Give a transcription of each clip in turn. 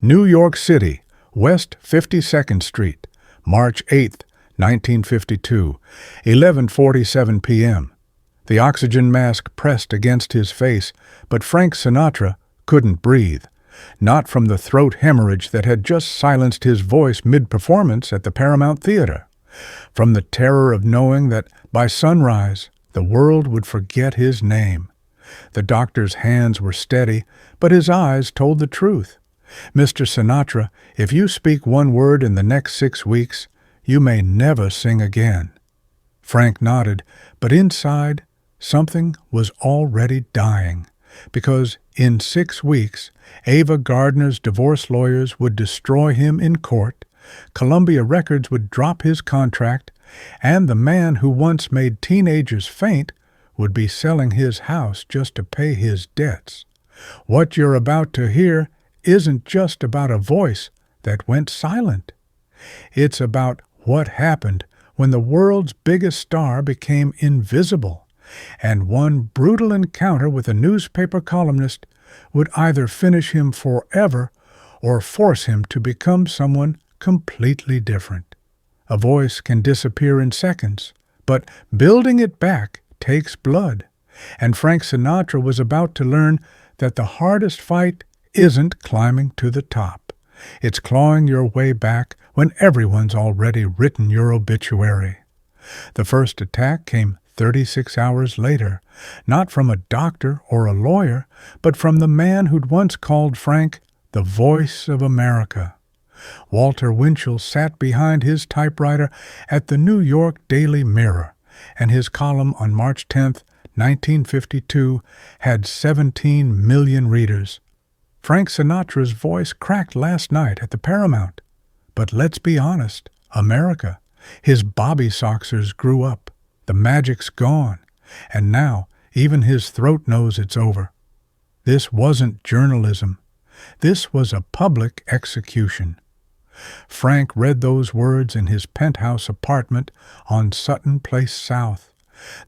New York City, West 52nd Street, March 8, 1952, 11:47 p.m. The oxygen mask pressed against his face, but Frank Sinatra couldn't breathe. Not from the throat hemorrhage that had just silenced his voice mid-performance at the Paramount Theatre. From the terror of knowing that by sunrise the world would forget his name. The doctor's hands were steady, but his eyes told the truth. Mr. Sinatra, if you speak one word in the next 6 weeks, you may never sing again. Frank nodded, but inside, something was already dying, because in 6 weeks, Ava Gardner's divorce lawyers would destroy him in court, Columbia Records would drop his contract, and the man who once made teenagers faint would be selling his house just to pay his debts. What you're about to hear isn't just about a voice that went silent. It's about what happened when the world's biggest star became invisible, and one brutal encounter with a newspaper columnist would either finish him forever or force him to become someone completely different. A voice can disappear in seconds, but building it back takes blood, and Frank Sinatra was about to learn that the hardest fight isn't climbing to the top. It's clawing your way back when everyone's already written your obituary. The first attack came 36 hours later, not from a doctor or a lawyer, but from the man who'd once called Frank the voice of America. Walter Winchell sat behind his typewriter at the New York Daily Mirror, and his column on March 10, 1952, had 17 million readers. Frank Sinatra's voice cracked last night at the Paramount. But let's be honest, America, his Bobby Soxers grew up. The magic's gone, and now even his throat knows it's over. This wasn't journalism. This was a public execution. Frank read those words in his penthouse apartment on Sutton Place South,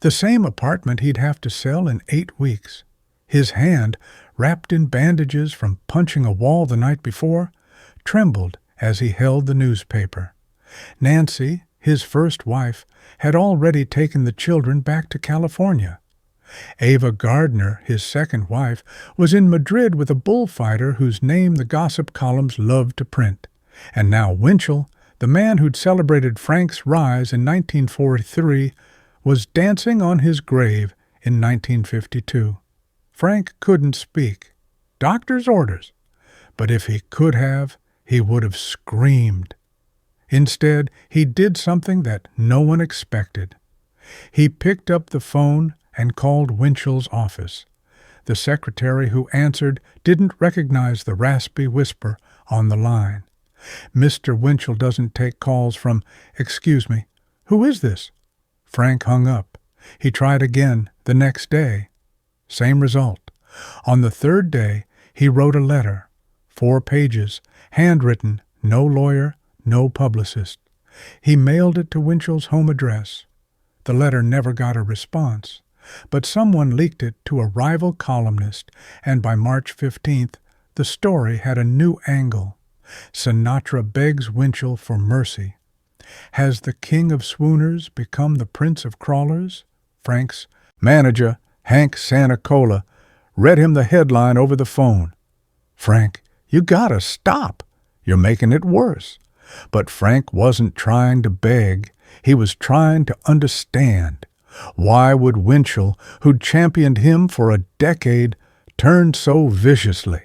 the same apartment he'd have to sell in 8 weeks. His hand, wrapped in bandages from punching a wall the night before, trembled as he held the newspaper. Nancy, his first wife, had already taken the children back to California. Ava Gardner, his second wife, was in Madrid with a bullfighter whose name the gossip columns loved to print. And now Winchell, the man who'd celebrated Frank's rise in 1943, was dancing on his grave in 1952. Frank couldn't speak. Doctor's orders. But if he could have, he would have screamed. Instead, he did something that no one expected. He picked up the phone and called Winchell's office. The secretary who answered didn't recognize the raspy whisper on the line. Mr. Winchell doesn't take calls from, "Excuse me, who is this?" Frank hung up. He tried again the next day. Same result. On the third day, he wrote a letter, 4 pages, handwritten, no lawyer, no publicist. He mailed it to Winchell's home address. The letter never got a response, but someone leaked it to a rival columnist, and by March 15th, the story had a new angle. Sinatra begs Winchell for mercy. Has the king of swooners become the prince of crawlers? Frank's manager, Hank Santacola, read him the headline over the phone. "Frank, you gotta stop. You're making it worse." But Frank wasn't trying to beg. He was trying to understand. Why would Winchell, who'd championed him for a decade, turn so viciously?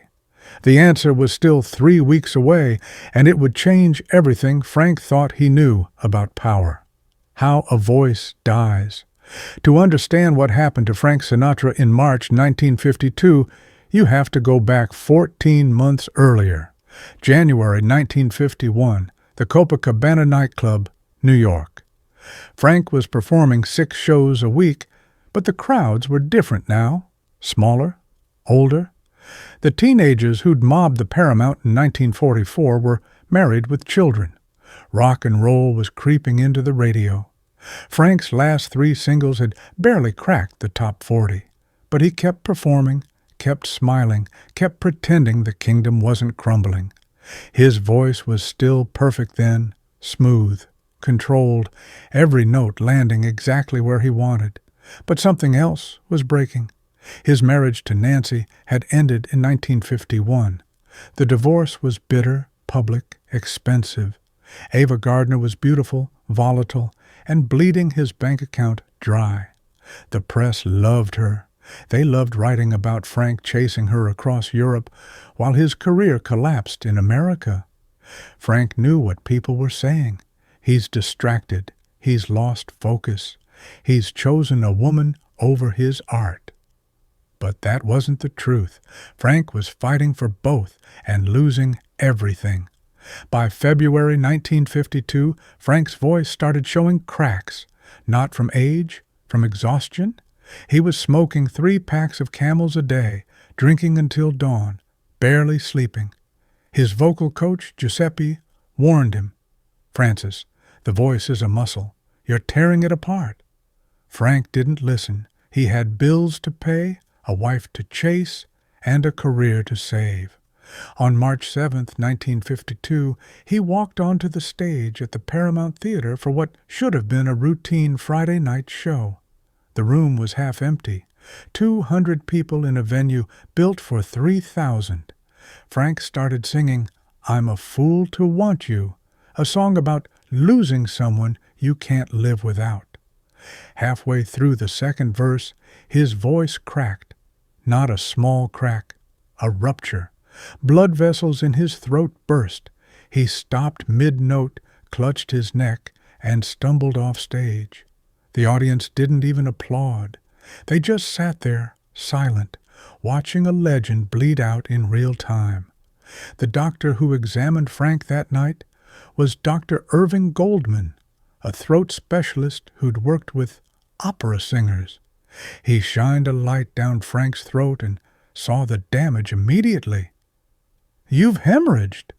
The answer was still 3 weeks away, and it would change everything Frank thought he knew about power. How a voice dies. To understand what happened to Frank Sinatra in March 1952, you have to go back 14 months earlier. January 1951, the Copacabana nightclub, New York. Frank was performing 6 shows a week, but the crowds were different now. Smaller, older. The teenagers who'd mobbed the Paramount in 1944 were married with children. Rock and roll was creeping into the radio. Frank's last 3 singles had barely cracked the top 40, but he kept performing, kept smiling, kept pretending the kingdom wasn't crumbling. His voice was still perfect then, smooth, controlled, every note landing exactly where he wanted. But something else was breaking. His marriage to Nancy had ended in 1951. The divorce was bitter, public, expensive. Ava Gardner was beautiful, volatile, and bleeding his bank account dry. The press loved her. They loved writing about Frank chasing her across Europe while his career collapsed in America. Frank knew what people were saying. He's distracted. He's lost focus. He's chosen a woman over his art. But that wasn't the truth. Frank was fighting for both and losing everything. By February 1952, Frank's voice started showing cracks, not from age, from exhaustion. He was smoking 3 packs of Camels a day, drinking until dawn, barely sleeping. His vocal coach, Giuseppe, warned him, "Francis, the voice is a muscle. You're tearing it apart." Frank didn't listen. He had bills to pay, a wife to chase, and a career to save. On March 7, 1952, he walked onto the stage at the Paramount Theatre for what should have been a routine Friday night show. The room was half empty, 200 people in a venue built for 3,000. Frank started singing, "I'm a Fool to Want You," a song about losing someone you can't live without. Halfway through the second verse, his voice cracked. Not a small crack, a rupture. Blood vessels in his throat burst. He stopped mid-note, clutched his neck, and stumbled off stage. The audience didn't even applaud. They just sat there, silent, watching a legend bleed out in real time. The doctor who examined Frank that night was Dr. Irving Goldman, a throat specialist who'd worked with opera singers. He shined a light down Frank's throat and saw the damage immediately. "You've hemorrhaged.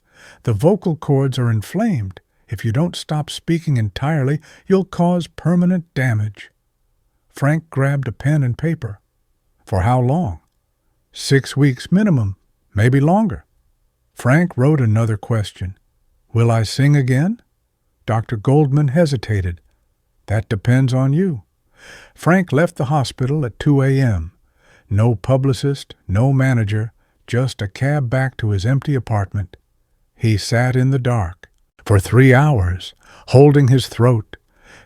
The vocal cords are inflamed. If you don't stop speaking entirely, you'll cause permanent damage." Frank grabbed a pen and paper. "For how long?" 6 weeks minimum, maybe longer." Frank wrote another question. "Will I sing again?" Dr. Goldman hesitated. "That depends on you." Frank left the hospital at 2 a.m. No publicist, no manager, just a cab back to his empty apartment. He sat in the dark for 3 hours, holding his throat,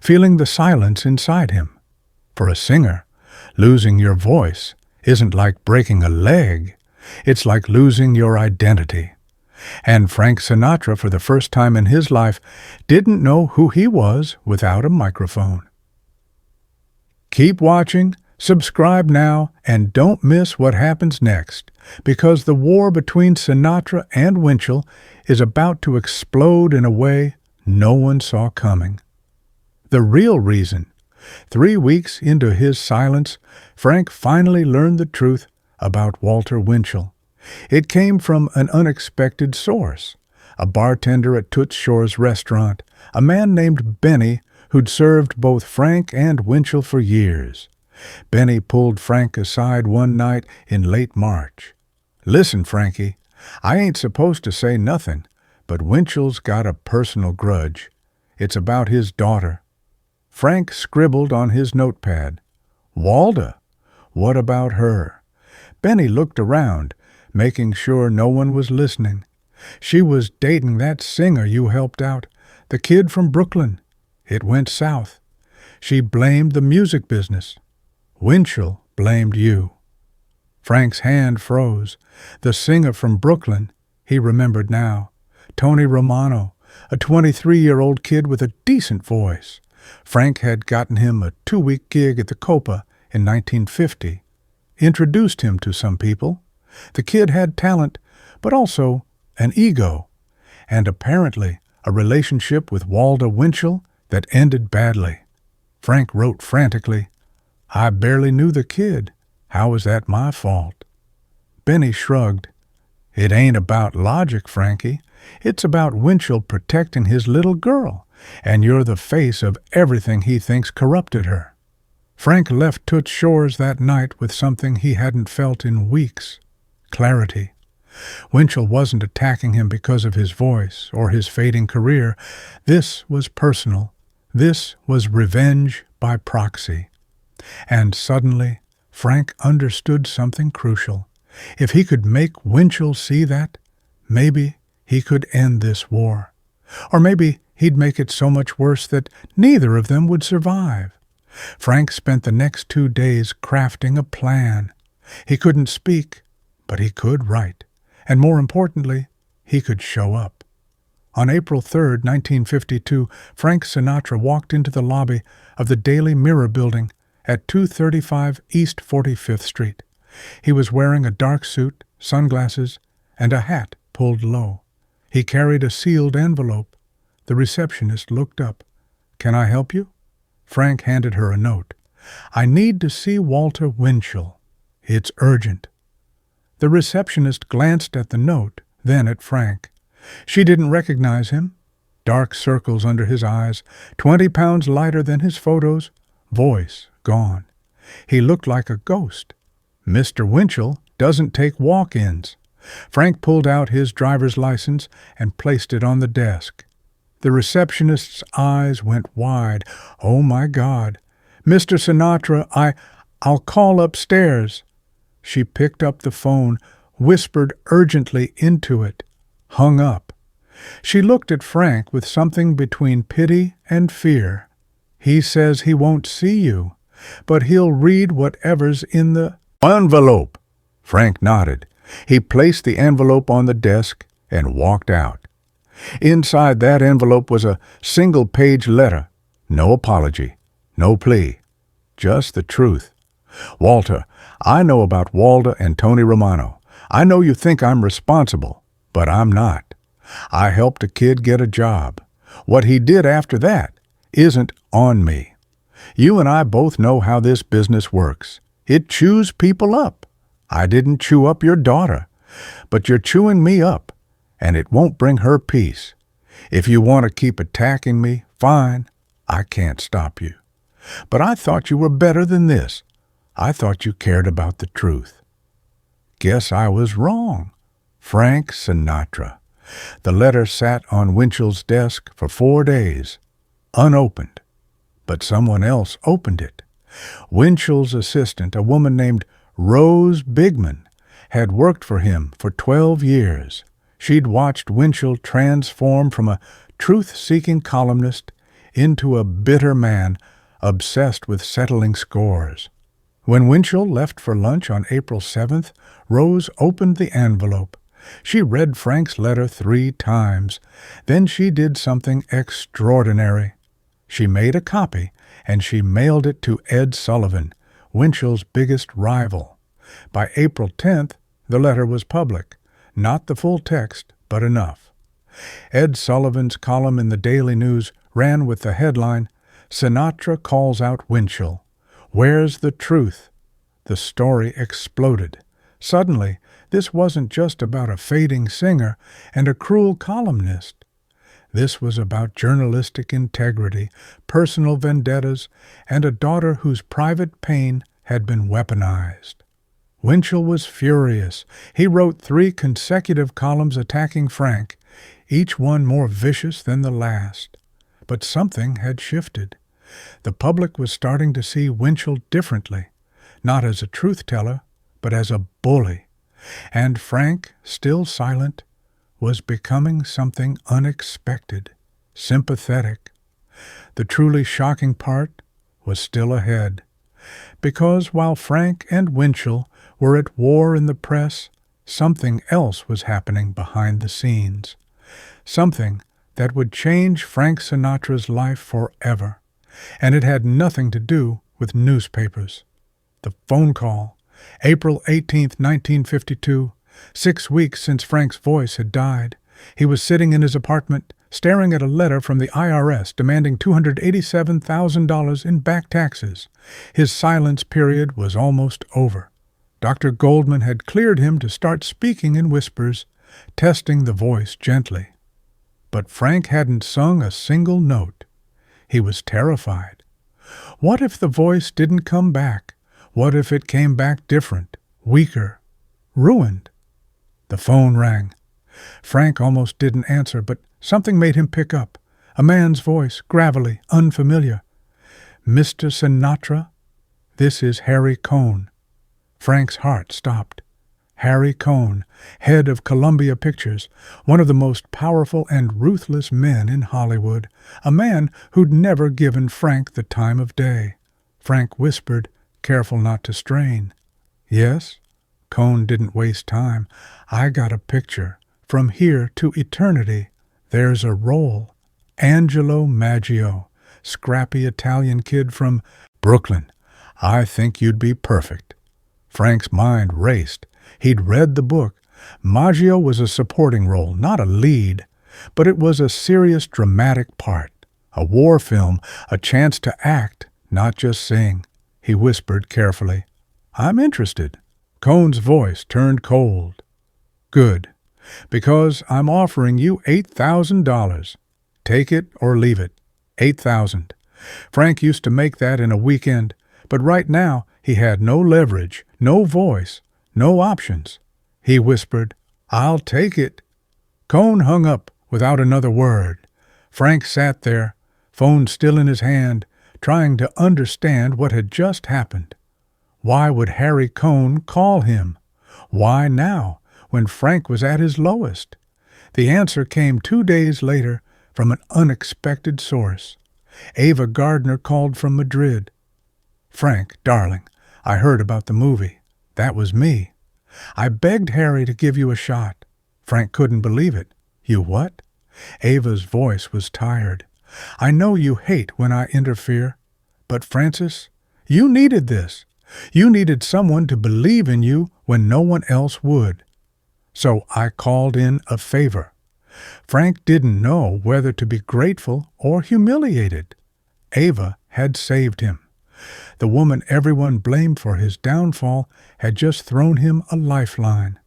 feeling the silence inside him. For a singer, losing your voice isn't like breaking a leg. It's like losing your identity. And Frank Sinatra, for the first time in his life, didn't know who he was without a microphone. Keep watching, subscribe now, and don't miss what happens next, because the war between Sinatra and Winchell is about to explode in a way no one saw coming. The real reason. 3 weeks into his silence, Frank finally learned the truth about Walter Winchell. It came from an unexpected source, a bartender at Toots Shor's restaurant, a man named Benny who'd served both Frank and Winchell for years. Benny pulled Frank aside one night in late March. "Listen, Frankie, I ain't supposed to say nothing, but Winchell's got a personal grudge. It's about his daughter." Frank scribbled on his notepad, "Walda, what about her?" Benny looked around, making sure no one was listening. "She was dating that singer you helped out, the kid from Brooklyn. It went south. She blamed the music business. Winchell blamed you." Frank's hand froze. The singer from Brooklyn, he remembered now. Tony Romano, a 23-year-old kid with a decent voice. Frank had gotten him a 2-week gig at the Copa in 1950. Introduced him to some people. The kid had talent, but also an ego, and apparently a relationship with Walda Winchell that ended badly. Frank wrote frantically, "I barely knew the kid. How is that my fault?" Benny shrugged. "It ain't about logic, Frankie. It's about Winchell protecting his little girl, and you're the face of everything he thinks corrupted her." Frank left Toots Shor's that night with something he hadn't felt in weeks. Clarity. Winchell wasn't attacking him because of his voice or his fading career. This was personal. This was revenge by proxy. And suddenly, Frank understood something crucial. If he could make Winchell see that, maybe he could end this war. Or maybe he'd make it so much worse that neither of them would survive. Frank spent the next 2 days crafting a plan. He couldn't speak, but he could write. And more importantly, he could show up. On April 3, 1952, Frank Sinatra walked into the lobby of the Daily Mirror building at 235 East 45th Street. He was wearing a dark suit, sunglasses, and a hat pulled low. He carried a sealed envelope. The receptionist looked up. "Can I help you?" Frank handed her a note. "I need to see Walter Winchell. It's urgent." The receptionist glanced at the note, then at Frank. She didn't recognize him. Dark circles under his eyes, 20 pounds lighter than his photos, voice gone. He looked like a ghost. "Mr. Winchell doesn't take walk-ins." Frank pulled out his driver's license and placed it on the desk. The receptionist's eyes went wide. "Oh, my God. Mr. Sinatra, I'll call upstairs." She picked up the phone, whispered urgently into it, hung up. She looked at Frank with something between pity and fear. "He says he won't see you, but he'll read whatever's in the envelope." Frank nodded. He placed the envelope on the desk and walked out. Inside that envelope was a single-page letter. No apology, no plea, just the truth. "Walter, I know about Walda and Tony Romano. I know you think I'm responsible, but I'm not. I helped a kid get a job. What he did after that isn't on me. You and I both know how this business works. It chews people up. I didn't chew up your daughter, but you're chewing me up, and it won't bring her peace. If you want to keep attacking me, fine. I can't stop you. But I thought you were better than this. I thought you cared about the truth." Guess I was wrong. Frank Sinatra. The letter sat on Winchell's desk for 4 days, unopened. But someone else opened it. Winchell's assistant, a woman named Rose Bigman, had worked for him for 12 years. She'd watched Winchell transform from a truth-seeking columnist into a bitter man obsessed with settling scores. When Winchell left for lunch on April 7th, Rose opened the envelope. She read Frank's letter 3 times. Then she did something extraordinary. She made a copy, and she mailed it to Ed Sullivan, Winchell's biggest rival. By April 10th, the letter was public. Not the full text, but enough. Ed Sullivan's column in the Daily News ran with the headline, "Sinatra Calls Out Winchell. Where's the truth?" The story exploded. Suddenly, this wasn't just about a fading singer and a cruel columnist. This was about journalistic integrity, personal vendettas, and a daughter whose private pain had been weaponized. Winchell was furious. He wrote 3 consecutive columns attacking Frank, each one more vicious than the last. But something had shifted. The public was starting to see Winchell differently, not as a truth-teller, but as a bully. And Frank, still silent, was becoming something unexpected, sympathetic. The truly shocking part was still ahead. Because while Frank and Winchell were at war in the press, something else was happening behind the scenes. Something that would change Frank Sinatra's life forever. And it had nothing to do with newspapers. The phone call, April 18, 1952, 6 weeks since Frank's voice had died. He was sitting in his apartment, staring at a letter from the IRS demanding $287,000 in back taxes. His silence period was almost over. Dr. Goldman had cleared him to start speaking in whispers, testing the voice gently. But Frank hadn't sung a single note. He was terrified. What if the voice didn't come back? What if it came back different, weaker, ruined? The phone rang. Frank almost didn't answer, but something made him pick up. A man's voice, gravelly, unfamiliar. "Mr. Sinatra? This is Harry Cohn." Frank's heart stopped. Harry Cohn, head of Columbia Pictures, one of the most powerful and ruthless men in Hollywood, a man who'd never given Frank the time of day. Frank whispered, careful not to strain. "Yes?" Cohn didn't waste time. "I got a picture. From here to eternity. There's a role. Angelo Maggio, scrappy Italian kid from Brooklyn. I think you'd be perfect." Frank's mind raced. He'd read the book. Maggio was a supporting role, not a lead, but it was a serious dramatic part, a war film, a chance to act, not just sing. He whispered carefully, "I'm interested." Cohn's voice turned cold. "Good, because I'm offering you $8,000. Take it or leave it. $8,000. Frank used to make that in a weekend, but right now he had no leverage, no voice, no options. He whispered, "I'll take it." Cohn hung up without another word. Frank sat there, phone still in his hand, trying to understand what had just happened. Why would Harry Cohn call him? Why now, when Frank was at his lowest? The answer came 2 days later from an unexpected source. Ava Gardner called from Madrid. "Frank, darling, I heard about the movie. That was me. I begged Harry to give you a shot." Frank couldn't believe it. "You what?" Ava's voice was tired. "I know you hate when I interfere, but Francis, you needed this. You needed someone to believe in you when no one else would. So I called in a favor." Frank didn't know whether to be grateful or humiliated. Ava had saved him. The woman everyone blamed for his downfall had just thrown him a lifeline.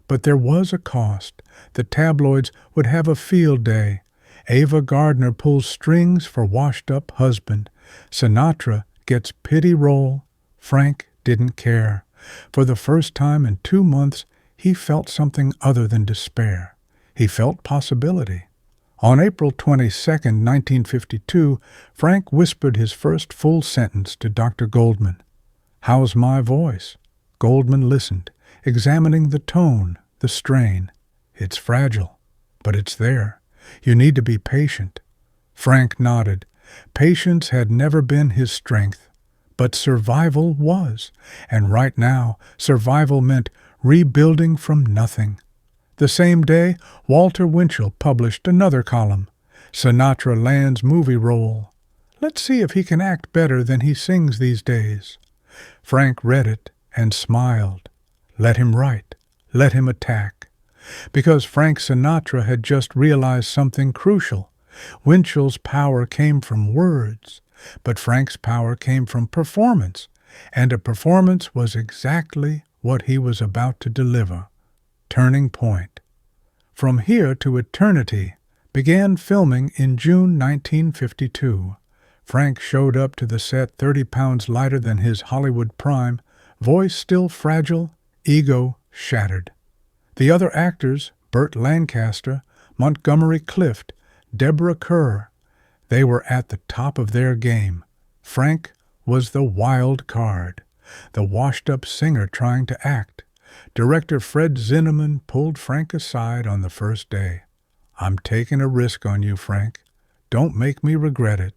But there was a cost. The tabloids would have a field day. Ava Gardner pulls strings for washed-up husband. Sinatra gets pity role. Frank didn't care. For the first time in 2 months, he felt something other than despair. He felt possibility. On April 22, 1952, Frank whispered his first full sentence to Dr. Goldman. "How's my voice?" Goldman listened, examining the tone, the strain. "It's fragile, but it's there. You need to be patient." Frank nodded. Patience had never been his strength, but survival was, and right now survival meant rebuilding from nothing. The same day, Walter Winchell published another column, "Sinatra lands movie role. Let's see if he can act better than he sings these days." Frank read it and smiled. Let him write. Let him attack. Because Frank Sinatra had just realized something crucial. Winchell's power came from words, but Frank's power came from performance, and a performance was exactly what he was about to deliver. Turning point. From Here to Eternity began filming in June 1952. Frank showed up to the set 30 pounds lighter than his Hollywood prime, voice still fragile, ego shattered. The other actors, Burt Lancaster, Montgomery Clift, Deborah Kerr, they were at the top of their game. Frank was the wild card, the washed-up singer trying to act. Director Fred Zinnemann pulled Frank aside on the first day. "I'm taking a risk on you, Frank. Don't make me regret it."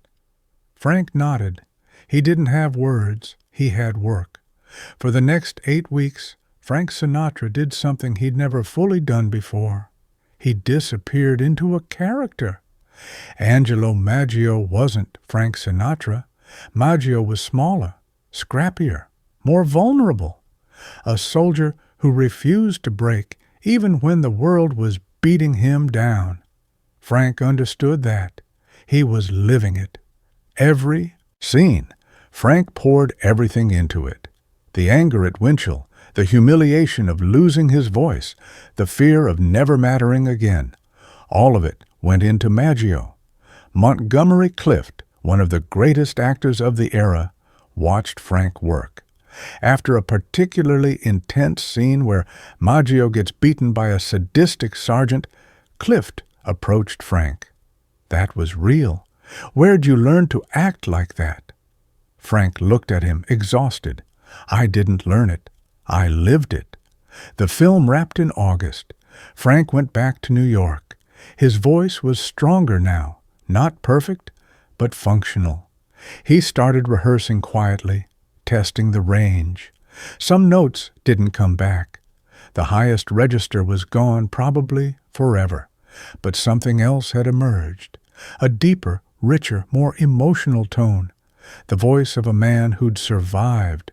Frank nodded. He didn't have words. He had work. For the next 8 weeks, Frank Sinatra did something he'd never fully done before. He disappeared into a character. Angelo Maggio wasn't Frank Sinatra. Maggio was smaller, scrappier, more vulnerable. A soldier who refused to break even when the world was beating him down. Frank understood that. He was living it. Every scene, Frank poured everything into it. The anger at Winchell, the humiliation of losing his voice, the fear of never mattering again. All of it went into Maggio. Montgomery Clift, one of the greatest actors of the era, watched Frank work. After a particularly intense scene where Maggio gets beaten by a sadistic sergeant, Clift approached Frank. "That was real. Where'd you learn to act like that?" Frank looked at him, exhausted. "I didn't learn it. I lived it." The film wrapped in August. Frank went back to New York. His voice was stronger now, not perfect, but functional. He started rehearsing quietly, testing the range. Some notes didn't come back. The highest register was gone, probably forever. But something else had emerged. A deeper, richer, more emotional tone. The voice of a man who'd survived.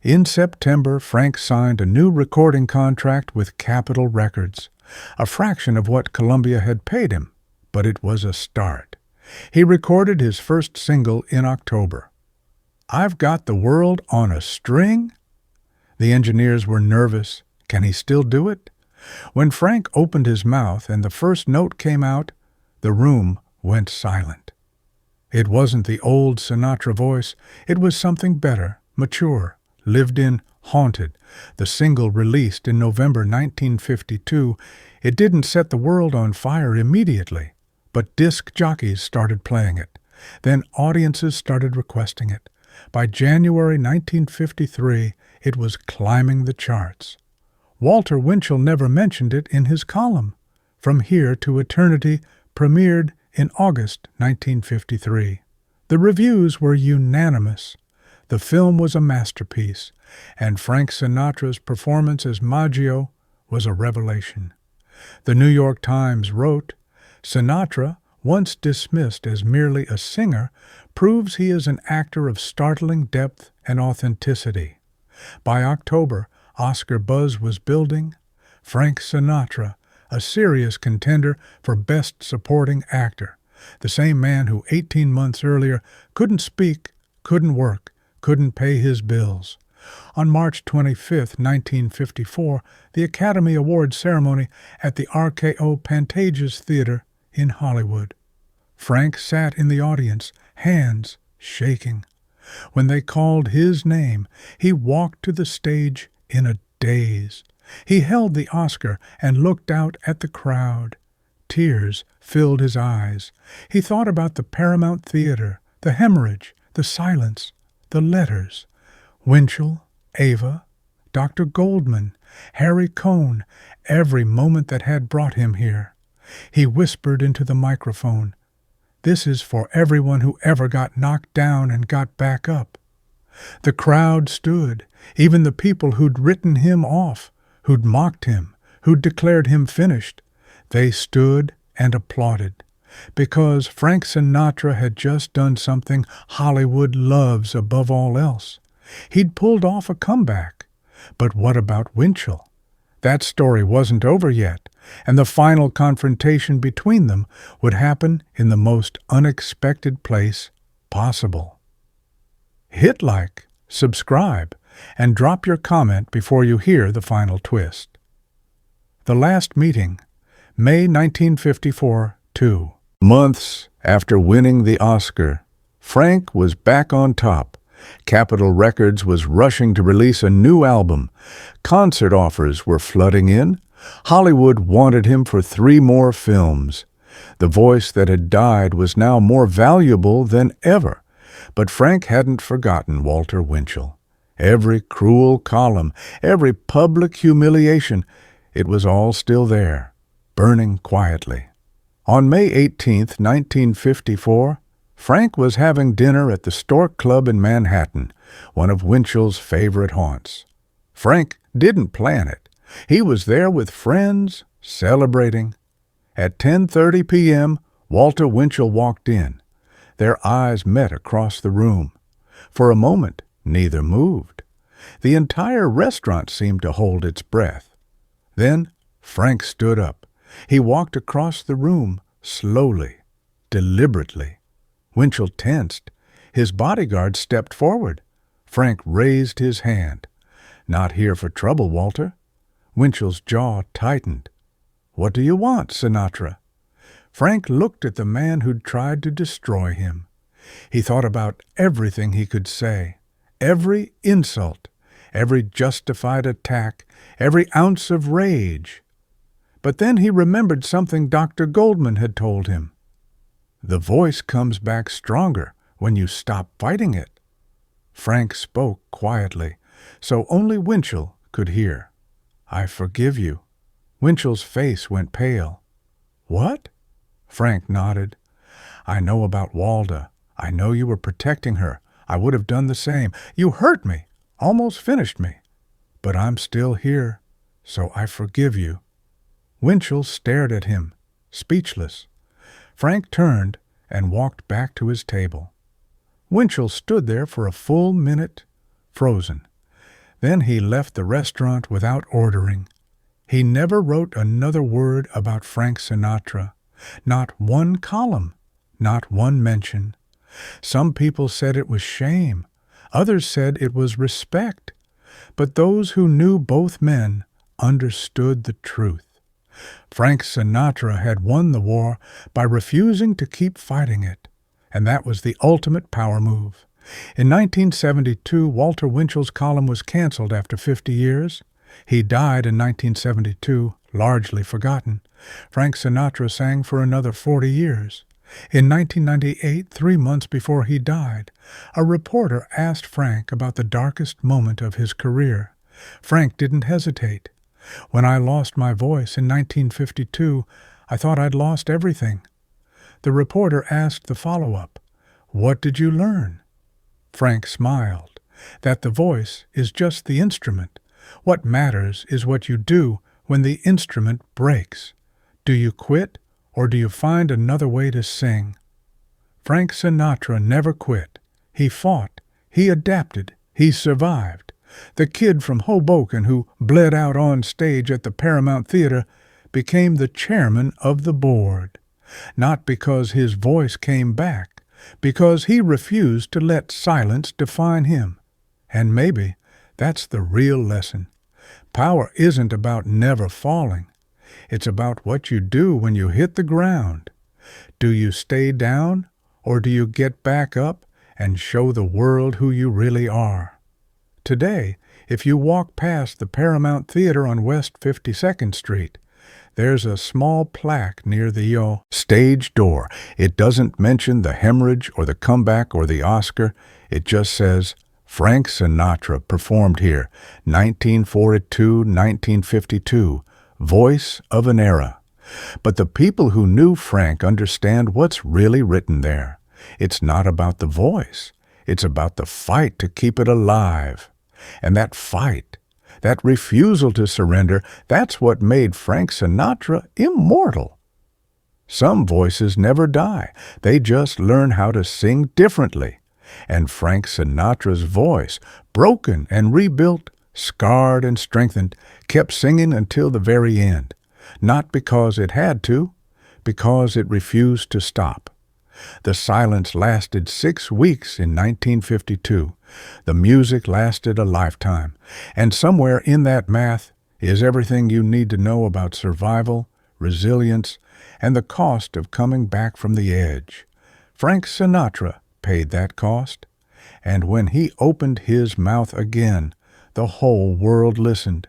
In September, Frank signed a new recording contract with Capitol Records, a fraction of what Columbia had paid him, but it was a start. He recorded his first single in October. "I've Got the World on a String?" The engineers were nervous. Can he still do it? When Frank opened his mouth and the first note came out, the room went silent. It wasn't the old Sinatra voice. It was something better, mature, lived in, haunted. The single released in November 1952, it didn't set the world on fire immediately, but disc jockeys started playing it. Then audiences started requesting it. By January 1953, it was climbing the charts. Walter Winchell never mentioned it in his column. From Here to Eternity premiered in August 1953. The reviews were unanimous. The film was a masterpiece, and Frank Sinatra's performance as Maggio was a revelation. The New York Times wrote, "Sinatra, once dismissed as merely a singer, proves he is an actor of startling depth and authenticity." By October, Oscar buzz was building. Frank Sinatra, a serious contender for Best Supporting Actor, the same man who 18 months earlier couldn't speak, couldn't work, couldn't pay his bills. On March 25, 1954, the Academy Awards ceremony at the RKO Pantages Theatre in Hollywood. Frank sat in the audience, hands shaking. When they called his name, he walked to the stage in a daze. He held the Oscar and looked out at the crowd. Tears filled his eyes. He thought about the Paramount Theatre, the hemorrhage, the silence, the letters. Winchell, Ava, Dr. Goldman, Harry Cohn, every moment that had brought him here. He whispered into the microphone, "This is for everyone who ever got knocked down and got back up." The crowd stood, even the people who'd written him off, who'd mocked him, who'd declared him finished. They stood and applauded, because Frank Sinatra had just done something Hollywood loves above all else. He'd pulled off a comeback. But what about Winchell? That story wasn't over yet, and the final confrontation between them would happen in the most unexpected place possible. Hit like, subscribe, and drop your comment before you hear the final twist. The Last Meeting, May 1954, 2. Months after winning the Oscar, Frank was back on top. Capitol Records was rushing to release a new album. Concert offers were flooding in. Hollywood wanted him for 3 more films. The voice that had died was now more valuable than ever. But Frank hadn't forgotten Walter Winchell. Every cruel column, every public humiliation, it was all still there, burning quietly. On May 18, 1954, Frank was having dinner at the Stork Club in Manhattan, one of Winchell's favorite haunts. Frank didn't plan it. He was there with friends, celebrating. At 10:30 p.m., Walter Winchell walked in. Their eyes met across the room. For a moment, neither moved. The entire restaurant seemed to hold its breath. Then Frank stood up. He walked across the room, slowly, deliberately. Winchell tensed. His bodyguard stepped forward. Frank raised his hand. "Not here for trouble, Walter." Winchell's jaw tightened. "What do you want, Sinatra?" Frank looked at the man who'd tried to destroy him. He thought about everything he could say, every insult, every justified attack, every ounce of rage. But then he remembered something Dr. Goldman had told him. The voice comes back stronger when you stop fighting it. Frank spoke quietly, so only Winchell could hear. "I forgive you." Winchell's face went pale. "What?" Frank nodded. "I know about Walda. I know you were protecting her. I would have done the same. You hurt me, almost finished me. But I'm still here, so I forgive you." Winchell stared at him, speechless. Frank turned and walked back to his table. Winchell stood there for a full minute, frozen. Then he left the restaurant without ordering. He never wrote another word about Frank Sinatra. Not one column, not one mention. Some people said it was shame. Others said it was respect. But those who knew both men understood the truth. Frank Sinatra had won the war by refusing to keep fighting it, and that was the ultimate power move. In 1972, Walter Winchell's column was canceled after 50 years. He died in 1972, largely forgotten. Frank Sinatra sang for another 40 years. In 1998, 3 months before he died, a reporter asked Frank about the darkest moment of his career. Frank didn't hesitate. "When I lost my voice in 1952, I thought I'd lost everything." The reporter asked the follow-up, "What did you learn?" Frank smiled. "That the voice is just the instrument. What matters is what you do when the instrument breaks. Do you quit, or do you find another way to sing?" Frank Sinatra never quit. He fought. He adapted. He survived. The kid from Hoboken who bled out on stage at the Paramount Theatre became the chairman of the board. Not because his voice came back, because he refused to let silence define him. And maybe that's the real lesson. Power isn't about never falling. It's about what you do when you hit the ground. Do you stay down, or do you get back up and show the world who you really are? Today, if you walk past the Paramount Theatre on West 52nd Street, there's a small plaque near the stage door. It doesn't mention the hemorrhage or the comeback or the Oscar. It just says, "Frank Sinatra performed here, 1942-1952, voice of an era." But the people who knew Frank understand what's really written there. It's not about the voice. It's about the fight to keep it alive. And that fight, that refusal to surrender, that's what made Frank Sinatra immortal. Some voices never die. They just learn how to sing differently. And Frank Sinatra's voice, broken and rebuilt, scarred and strengthened, kept singing until the very end. Not because it had to, because it refused to stop. The silence lasted 6 weeks in 1952. The music lasted a lifetime. And somewhere in that math is everything you need to know about survival, resilience, and the cost of coming back from the edge. Frank Sinatra paid that cost. And when he opened his mouth again, the whole world listened.